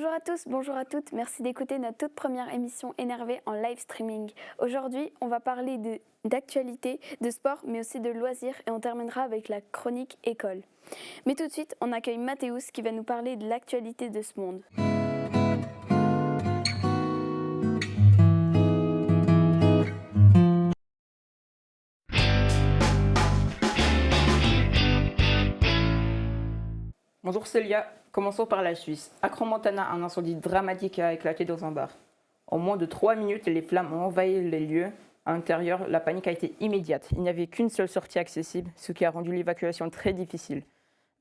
Bonjour à tous, bonjour à toutes, merci d'écouter notre toute première émission Énervé en live streaming. Aujourd'hui, on va parler d'actualité, de sport, mais aussi de loisirs et on terminera avec la chronique école. Mais tout de suite, on accueille Mathéus qui va nous parler de l'actualité de ce monde. Bonjour Célia, commençons par la Suisse. À Crans-Montana, un incendie dramatique a éclaté dans un bar. En moins de 3 minutes, les flammes ont envahi les lieux. À l'intérieur, la panique a été immédiate. Il n'y avait qu'une seule sortie accessible, ce qui a rendu l'évacuation très difficile.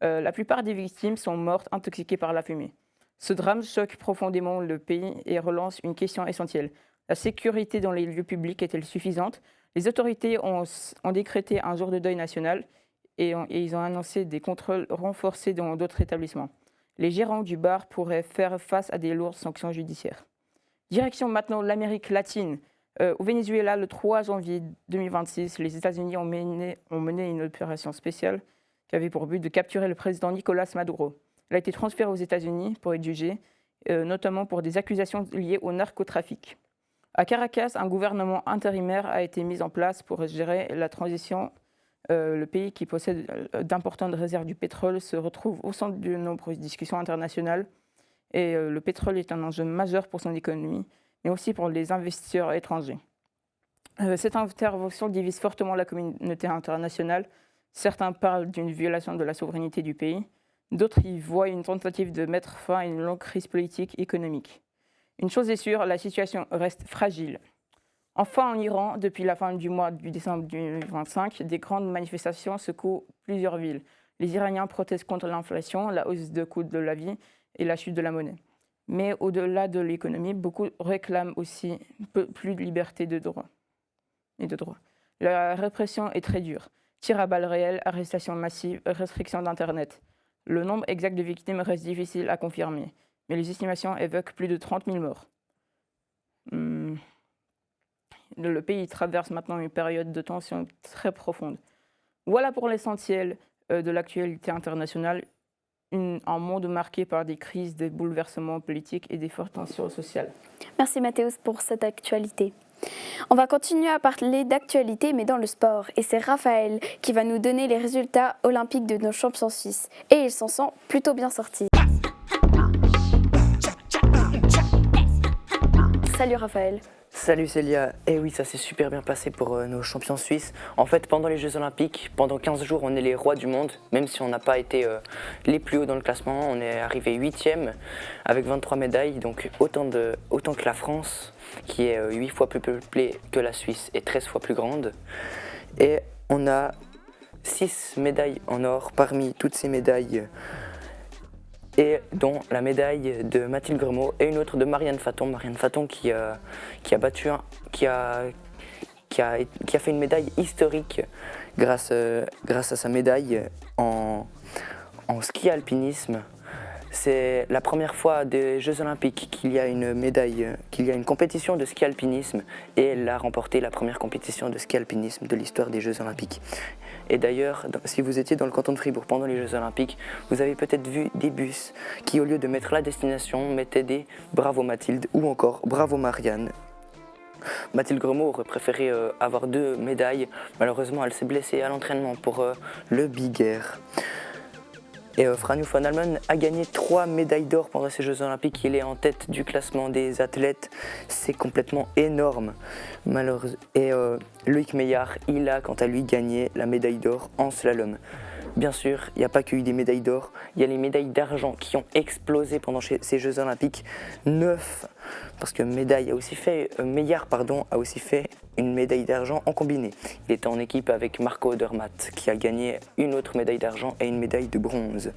La plupart des victimes sont mortes intoxiquées par la fumée. Ce drame choque profondément le pays et relance une question essentielle. La sécurité dans les lieux publics est-elle suffisante? Les autorités ont décrété un jour de deuil national et ils ont annoncé des contrôles renforcés dans d'autres établissements. Les gérants du bar pourraient faire face à des lourdes sanctions judiciaires. Direction maintenant l'Amérique latine. Au Venezuela, le 3 janvier 2026, les États-Unis ont mené une opération spéciale qui avait pour but de capturer le président Nicolás Maduro. Il a été transféré aux États-Unis pour être jugé, notamment pour des accusations liées au narcotrafic. À Caracas, un gouvernement intérimaire a été mis en place pour gérer la transition. Le pays qui possède d'importantes réserves du pétrole se retrouve au centre de nombreuses discussions internationales et le pétrole est un enjeu majeur pour son économie, mais aussi pour les investisseurs étrangers. Cette intervention divise fortement la communauté internationale. Certains parlent d'une violation de la souveraineté du pays, d'autres y voient une tentative de mettre fin à une longue crise politique et économique. Une chose est sûre, la situation reste fragile. Enfin, en Iran, depuis la fin du mois de décembre 2025, des grandes manifestations secouent plusieurs villes. Les Iraniens protestent contre l'inflation, la hausse des coûts de la vie et la chute de la monnaie. Mais au-delà de l'économie, beaucoup réclament aussi plus de liberté de droit. La répression est très dure. Tirs à balles réelles, arrestations massives, restrictions d'Internet. Le nombre exact de victimes reste difficile à confirmer, mais les estimations évoquent plus de 30 000 morts. Le pays traverse maintenant une période de tension très profonde. Voilà pour l'essentiel de l'actualité internationale, un monde marqué par des crises, des bouleversements politiques et des fortes tensions sociales. Merci Mathéus pour cette actualité. On va continuer à parler d'actualité, mais dans le sport. Et c'est Raphaël qui va nous donner les résultats olympiques de nos champions suisses. Et il s'en sent plutôt bien sorti. Salut Raphaël. Salut Célia, eh oui, ça s'est super bien passé pour nos champions suisses. En fait, pendant les Jeux Olympiques, pendant 15 jours, on est les rois du monde, même si on n'a pas été les plus hauts dans le classement. On est arrivé 8e avec 23 médailles, donc autant que la France, qui est 8 fois plus peuplée que la Suisse et 13 fois plus grande. Et on a 6 médailles en or parmi toutes ces médailles. Et dont la médaille de Mathilde Gremaud et une autre de Marianne Faton qui a fait une médaille historique grâce à sa médaille en ski alpinisme. C'est la première fois des Jeux Olympiques qu'il y a une compétition de ski alpinisme et elle a remporté la première compétition de ski alpinisme de l'histoire des Jeux Olympiques. Et d'ailleurs, si vous étiez dans le canton de Fribourg pendant les Jeux Olympiques, vous avez peut-être vu des bus qui, au lieu de mettre la destination, mettaient des Bravo Mathilde ou encore Bravo Marianne. Mathilde Gremaud aurait préféré avoir 2 médailles. Malheureusement, elle s'est blessée à l'entraînement pour le Big Air. Et Franjo van Almen a gagné 3 médailles d'or pendant ces Jeux Olympiques. Il est en tête du classement des athlètes. C'est complètement énorme. Et Loïc Meillard, il a quant à lui gagné la médaille d'or en slalom. Bien sûr, il n'y a pas que eu des médailles d'or, il y a les médailles d'argent qui ont explosé pendant ces Jeux Olympiques. 9, parce que Meillard a aussi fait une médaille d'argent en combiné. Il était en équipe avec Marco Odermatt qui a gagné une autre médaille d'argent et une médaille de bronze.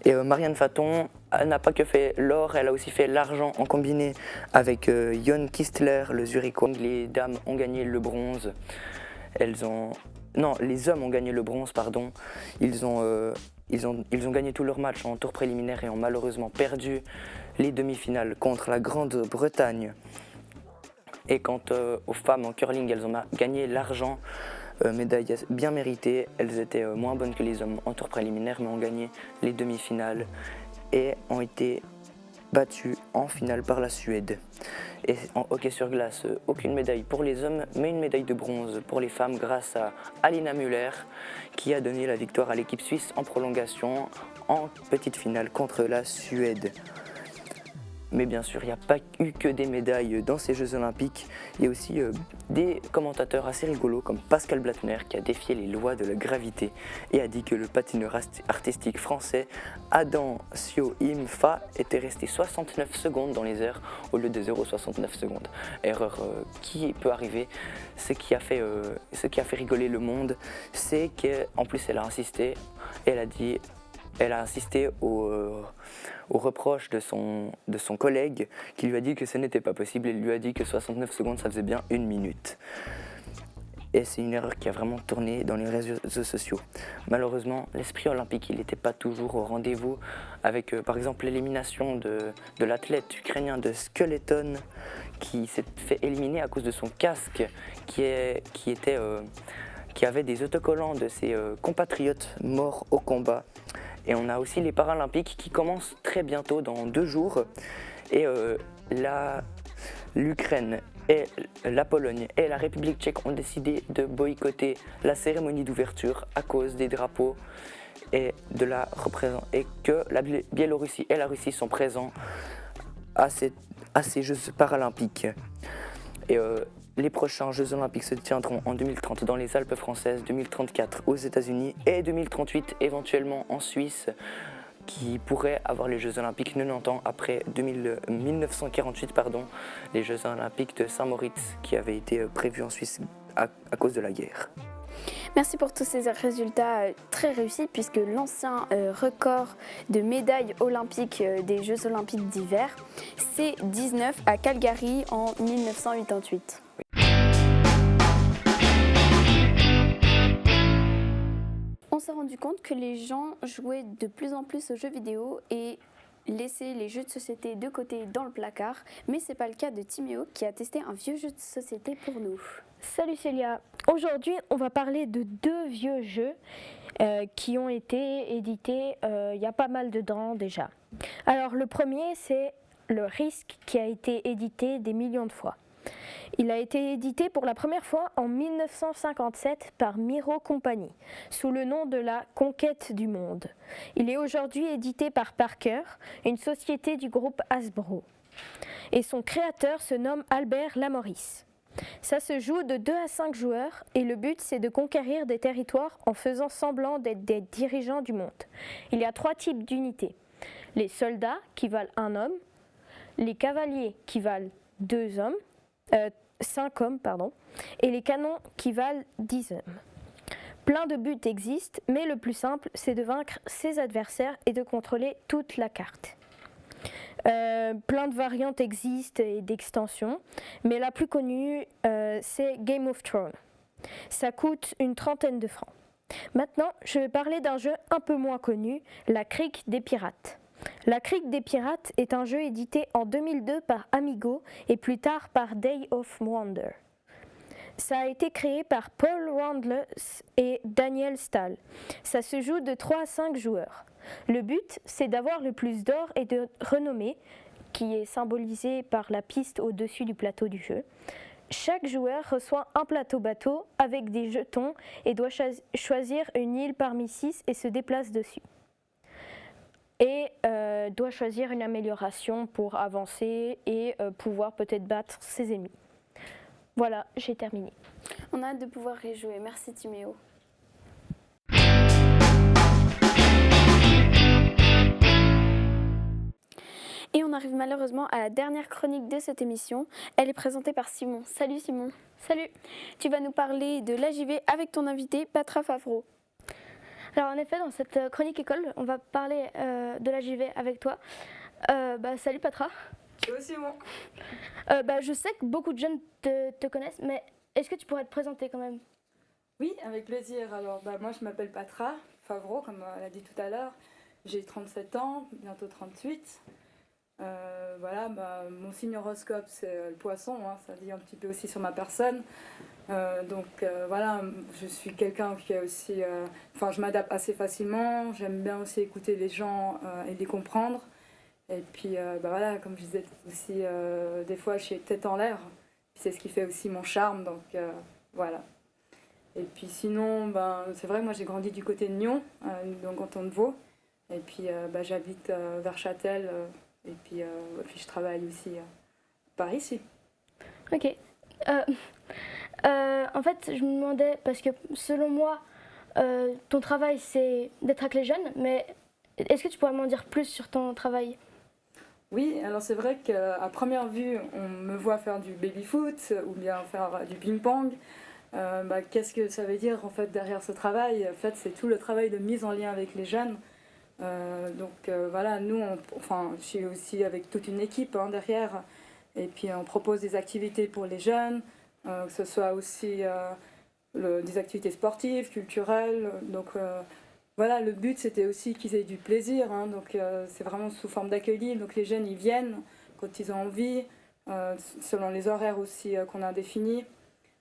Et Marianne Faton n'a pas que fait l'or, elle a aussi fait l'argent en combiné avec Jon Kistler, le Zurichois. Les dames ont gagné le bronze. Les hommes ont gagné le bronze, pardon. Ils ont gagné tous leurs matchs en tour préliminaire et ont malheureusement perdu les demi-finales contre la Grande-Bretagne. Et quant aux femmes en curling, elles ont gagné l'argent, médaille bien méritée. Elles étaient moins bonnes que les hommes en tour préliminaire, mais ont gagné les demi-finales et ont été battu en finale par la Suède. Et en hockey sur glace, aucune médaille pour les hommes, mais une médaille de bronze pour les femmes grâce à Alina Müller, qui a donné la victoire à l'équipe suisse en prolongation en petite finale contre la Suède. Mais bien sûr, il n'y a pas eu que des médailles dans ces Jeux Olympiques. Il y a aussi des commentateurs assez rigolos comme Pascal Blattner qui a défié les lois de la gravité et a dit que le patineur artistique français Adam Sio-Im-Fa était resté 69 secondes dans les airs au lieu de 0,69 secondes. Erreur qui peut arriver. Ce qui a fait rigoler le monde, c'est qu'en plus elle a insisté, elle a insisté au reproche de son collègue qui lui a dit que ce n'était pas possible et lui a dit que 69 secondes ça faisait bien 1 minute. Et c'est une erreur qui a vraiment tourné dans les réseaux sociaux. Malheureusement, l'esprit olympique il n'était pas toujours au rendez-vous avec par exemple l'élimination de l'athlète ukrainien de Skeleton qui s'est fait éliminer à cause de son casque qui avait des autocollants de ses compatriotes morts au combat. Et on a aussi les Paralympiques qui commencent très bientôt, dans 2 jours. Et l'Ukraine, et la Pologne et la République tchèque ont décidé de boycotter la cérémonie d'ouverture à cause des drapeaux et que la Biélorussie et la Russie sont présents à ces Jeux paralympiques. Et les prochains Jeux Olympiques se tiendront en 2030 dans les Alpes françaises, 2034 aux États-Unis et 2038 éventuellement en Suisse, qui pourrait avoir les Jeux Olympiques 90 ans après 1948, les Jeux Olympiques de Saint-Moritz qui avaient été prévus en Suisse à cause de la guerre. Merci pour tous ces résultats très réussis puisque l'ancien record de médailles olympiques des Jeux Olympiques d'hiver, c'est 19 à Calgary en 1988. On s'est rendu compte que les gens jouaient de plus en plus aux jeux vidéo et laissaient les jeux de société de côté dans le placard, mais c'est pas le cas de Timéo qui a testé un vieux jeu de société pour nous. Salut Célia, aujourd'hui on va parler de 2 vieux jeux qui ont été édités il y a pas mal de temps déjà. Alors le premier c'est le Risk qui a été édité des millions de fois. Il a été édité pour la première fois en 1957 par Miro Company, sous le nom de la Conquête du Monde. Il est aujourd'hui édité par Parker, une société du groupe Hasbro. Et son créateur se nomme Albert Lamoris. Ça se joue de 2 à 5 joueurs et le but c'est de conquérir des territoires en faisant semblant d'être des dirigeants du monde. Il y a 3 types d'unités. Les soldats qui valent 1 homme, les cavaliers qui valent 5 hommes, et les canons qui valent 10 hommes. Plein de buts existent, mais le plus simple, c'est de vaincre ses adversaires et de contrôler toute la carte. Plein de variantes existent et d'extensions, mais la plus connue, c'est Game of Thrones. Ça coûte une 30aine de francs. Maintenant, je vais parler d'un jeu un peu moins connu, la Crique des Pirates. La Crique des Pirates est un jeu édité en 2002 par Amigo et plus tard par Day of Wonder. Ça a été créé par Paul Randles et Daniel Stahl. Ça se joue de 3 à 5 joueurs. Le but, c'est d'avoir le plus d'or et de renommée, qui est symbolisé par la piste au-dessus du plateau du jeu. Chaque joueur reçoit un plateau bateau avec des jetons et doit choisir une île parmi 6 et se déplace dessus. Et doit choisir une amélioration pour avancer et pouvoir peut-être battre ses ennemis. Voilà, j'ai terminé. On a hâte de pouvoir y jouer. Merci Timéo. Et on arrive malheureusement à la dernière chronique de cette émission. Elle est présentée par Simon. Salut Simon. Salut. Tu vas nous parler de l'AJV avec ton invité Patra Favreau. Alors en effet, dans cette chronique école, on va parler de l'AJV avec toi. Salut Patra. Salut Simon. Je sais que beaucoup de jeunes te connaissent, mais est-ce que tu pourrais te présenter quand même ? Oui, avec plaisir. Alors moi je m'appelle Patra Favreau, comme elle a dit tout à l'heure. J'ai 37 ans, bientôt 38. Mon signe horoscope c'est le poisson, ça dit un petit peu aussi sur ma personne. Je suis quelqu'un qui est aussi... je m'adapte assez facilement, j'aime bien aussi écouter les gens et les comprendre. Et puis voilà, comme je disais aussi, des fois je suis tête en l'air. C'est ce qui fait aussi mon charme, donc voilà. Et puis sinon, c'est vrai que moi j'ai grandi du côté de Nyon, dans le canton de Vaud. Et puis j'habite vers Châtel, et puis je travaille aussi par ici. Ok. En fait, je me demandais, parce que selon moi, ton travail c'est d'être avec les jeunes, mais est-ce que tu pourrais m'en dire plus sur ton travail? Oui, alors c'est vrai qu'à première vue, on me voit faire du baby-foot ou bien faire du ping-pong. Qu'est-ce que ça veut dire en fait derrière ce travail? En fait, c'est tout le travail de mise en lien avec les jeunes. Voilà, nous, je suis aussi avec toute une équipe derrière. Et puis on propose des activités pour les jeunes, que ce soit aussi des activités sportives, culturelles. Donc voilà, le but c'était aussi qu'ils aient du plaisir. C'est vraiment sous forme d'accueil libre. Donc les jeunes ils viennent quand ils ont envie, selon les horaires aussi qu'on a définis,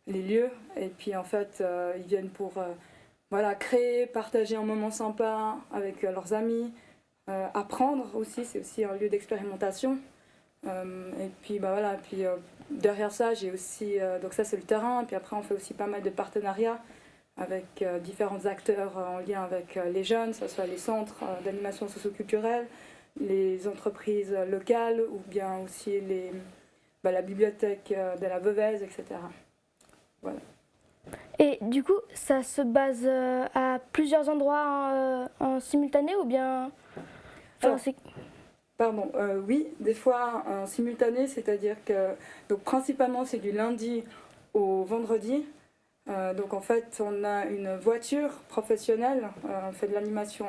les lieux. Et puis en fait ils viennent pour voilà, créer, partager un moment sympa avec leurs amis, apprendre aussi, c'est aussi un lieu d'expérimentation. Et puis voilà, derrière ça j'ai aussi, donc ça c'est le terrain, puis après on fait aussi pas mal de partenariats avec différents acteurs en lien avec les jeunes, que ce soit les centres d'animation socio-culturelle, les entreprises locales ou bien aussi la bibliothèque de la Veuvez, etc. Voilà. Et du coup, ça se base à plusieurs endroits en simultané ou bien... Alors, Pardon, oui, des fois en simultané, c'est-à-dire que donc principalement c'est du lundi au vendredi. Donc en fait, on a une voiture professionnelle, on fait de l'animation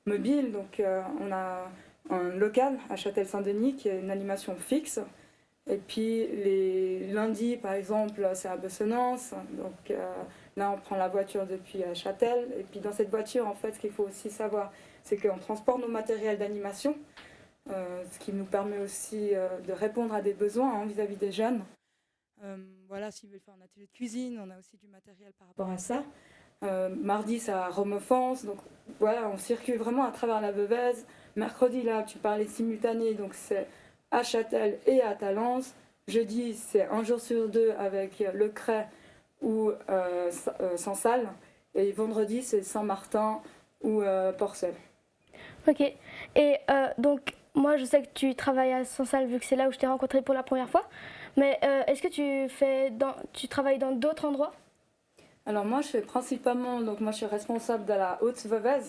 mobile, donc on a un local à Châtel-Saint-Denis qui est une animation fixe. Et puis les lundis, par exemple, c'est à Bessonnance, donc là on prend la voiture depuis Châtel. Et puis dans cette voiture, en fait, ce qu'il faut aussi savoir, c'est qu'on transporte nos matériels d'animation. Ce qui nous permet aussi de répondre à des besoins vis-à-vis des jeunes. Voilà, s'ils veulent faire un atelier de cuisine, on a aussi du matériel par rapport à ça. Mardi, c'est à Romofence, donc voilà, on circule vraiment à travers la Veuvez. Mercredi, là, tu parlais simultané, donc c'est à Châtel et à Talence. Jeudi, c'est un jour sur deux avec Le Cray ou Sansal. Et vendredi, c'est Saint-Martin ou Porcel. Ok. Et donc, moi, je sais que tu travailles à Sansal vu que c'est là où je t'ai rencontré pour la première fois. Mais est-ce que tu travailles dans d'autres endroits? Alors moi, je fais principalement, donc moi je suis responsable de la Haute-Veuvez,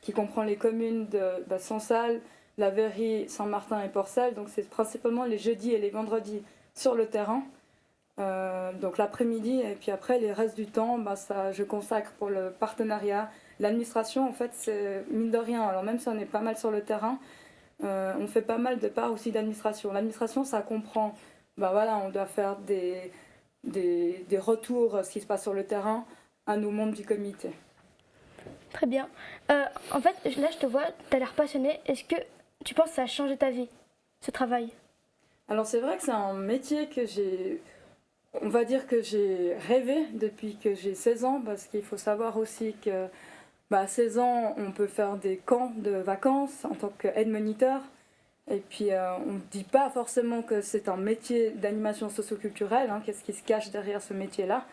qui comprend les communes de Sansal, La Verrie, Saint-Martin et Porcel. Donc c'est principalement les jeudis et les vendredis sur le terrain. Donc l'après-midi et puis après les restes du temps, ça, je consacre pour le partenariat. L'administration, en fait, c'est mine de rien. Alors même si on est pas mal sur le terrain, on fait pas mal de parts aussi d'administration. L'administration, ça comprend, voilà, on doit faire des retours, ce qui se passe sur le terrain, à nos membres du comité. Très bien. En fait, là, je te vois, tu as l'air passionné. Est-ce que tu penses que ça a changé ta vie, ce travail? Alors c'est vrai que c'est un métier que on va dire que j'ai rêvé depuis que j'ai 16 ans, parce qu'il faut savoir aussi que à 16 ans, on peut faire des camps de vacances en tant qu'aide-moniteur. Et puis, on ne dit pas forcément que c'est un métier d'animation socioculturelle, qu'est-ce qui se cache derrière ce métier-là.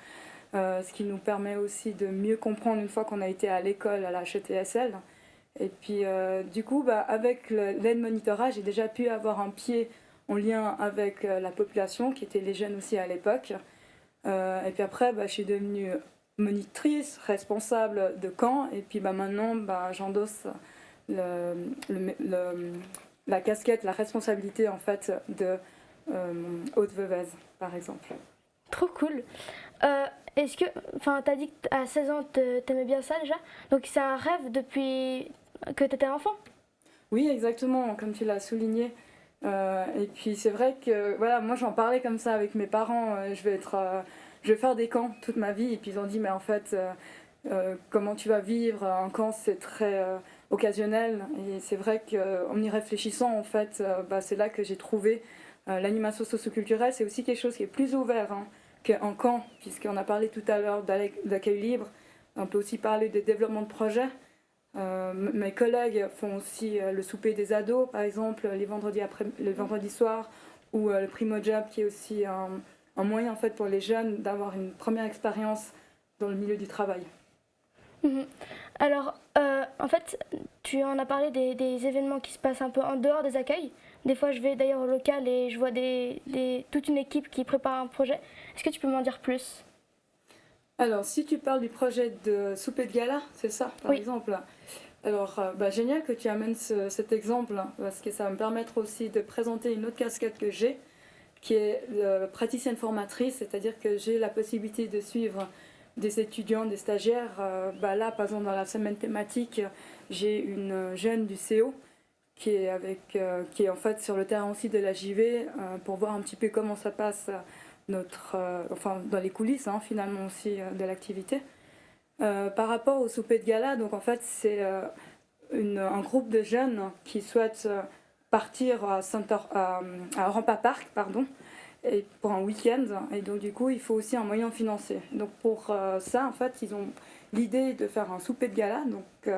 Ce qui nous permet aussi de mieux comprendre une fois qu'on a été à l'école, à la HETSL. Et puis, du coup, avec l'aide-monitorat, j'ai déjà pu avoir un pied en lien avec la population, qui était les jeunes aussi à l'époque. Et puis après, je suis devenue monitrice, responsable de camp, et puis maintenant j'endosse la casquette, la responsabilité en fait de Haute-Veuvez par exemple. Trop cool. Est-ce que, t'as dit qu'à 16 ans t'aimais bien ça déjà, donc c'est un rêve depuis que t'étais enfant? Oui, exactement, comme tu l'as souligné. Et puis c'est vrai que voilà, moi j'en parlais comme ça avec mes parents, je vais faire des camps toute ma vie, et puis ils ont dit mais en fait comment tu vas vivre un camp, c'est très occasionnel. Et c'est vrai qu'en y réfléchissant en fait, c'est là que j'ai trouvé l'animation socioculturelle. C'est aussi quelque chose qui est plus ouvert qu'un camp, puisqu'on a parlé tout à l'heure d'accueil libre. On peut aussi parler de développement de projets. Mes collègues font aussi le souper des ados, par exemple, les vendredis soirs, ou le Primo Job, qui est aussi un moyen en fait, pour les jeunes d'avoir une première expérience dans le milieu du travail. Mhm. Alors, en fait, tu en as parlé des événements qui se passent un peu en dehors des accueils. Des fois, je vais d'ailleurs au local et je vois toute une équipe qui prépare un projet. Est-ce que tu peux m'en dire plus? Alors, si tu parles du projet de souper de gala, c'est ça, par Oui. exemple. Alors, génial que tu amènes cet exemple, hein, parce que ça va me permettre aussi de présenter une autre casquette que j'ai, qui est praticienne formatrice, c'est-à-dire que j'ai la possibilité de suivre des étudiants, des stagiaires. Là, par exemple, dans la semaine thématique, j'ai une jeune du CO qui est en fait sur le terrain aussi de la JV pour voir un petit peu comment ça passe dans les coulisses hein, finalement aussi de l'activité. Par rapport au souper de gala, donc en fait c'est un groupe de jeunes qui souhaitent partir à Rampa Park, et pour un week-end, et donc du coup il faut aussi un moyen financier. Donc pour ça en fait ils ont l'idée de faire un souper de gala, donc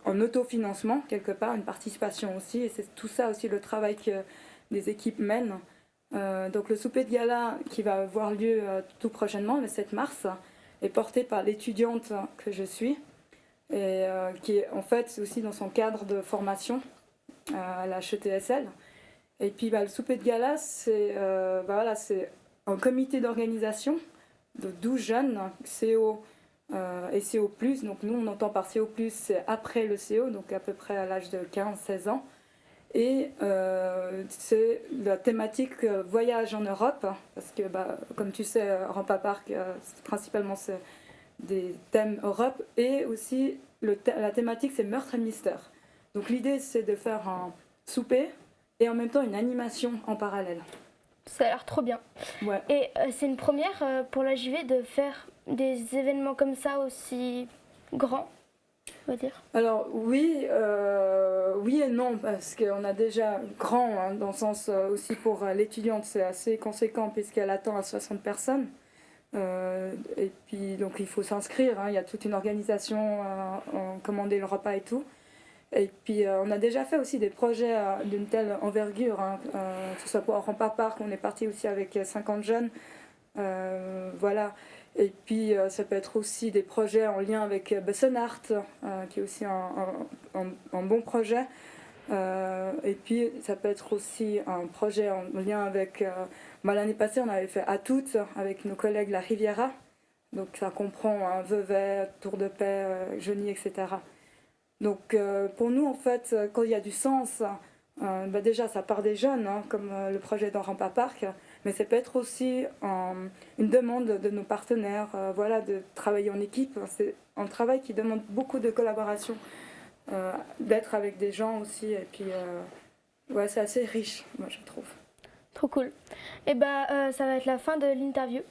en autofinancement quelque part, une participation aussi, et c'est tout ça aussi le travail que les équipes mènent. Donc le souper de gala qui va avoir lieu tout prochainement, le 7 mars, est porté par l'étudiante que je suis, et qui est en fait aussi dans son cadre de formation à la HETSL. Et puis le souper de gala, c'est un comité d'organisation de 12 jeunes, CO et CO+. Donc nous, on entend par CO+, c'est après le CO, donc à peu près à l'âge de 15-16 ans. Et c'est la thématique voyage en Europe, parce que comme tu sais, Rampa Park, principalement c'est des thèmes Europe, et aussi la thématique c'est meurtre et mystère. Donc l'idée c'est de faire un souper et en même temps une animation en parallèle. Ça a l'air trop bien. Ouais. Et c'est une première pour la JV de faire des événements comme ça aussi grands, on va dire. Alors oui et non, parce qu'on a déjà grand, hein, dans le sens aussi pour l'étudiante, c'est assez conséquent puisqu'elle attend à 60 personnes. Et puis donc il faut s'inscrire, hein, il y a toute une organisation, commander le repas et tout. Et puis on a déjà fait aussi des projets d'une telle envergure, hein, que ce soit pour Rampa Park, on est parti aussi avec 50 jeunes. Voilà. Et puis ça peut être aussi des projets en lien avec Bessenart, qui est aussi un bon projet. Et puis ça peut être aussi un projet en lien avec... l'année passée, on avait fait à toutes avec nos collègues La Riviera. Donc ça comprend Vevey, Tour de Paix, Geny, etc. Donc pour nous, en fait, quand il y a du sens, déjà ça part des jeunes, hein, comme le projet dans Rampa Park, mais ça peut être aussi une demande de nos partenaires, de travailler en équipe. C'est un travail qui demande beaucoup de collaboration, d'être avec des gens aussi, et puis c'est assez riche, moi je trouve. Trop cool. Et ça va être la fin de l'interview.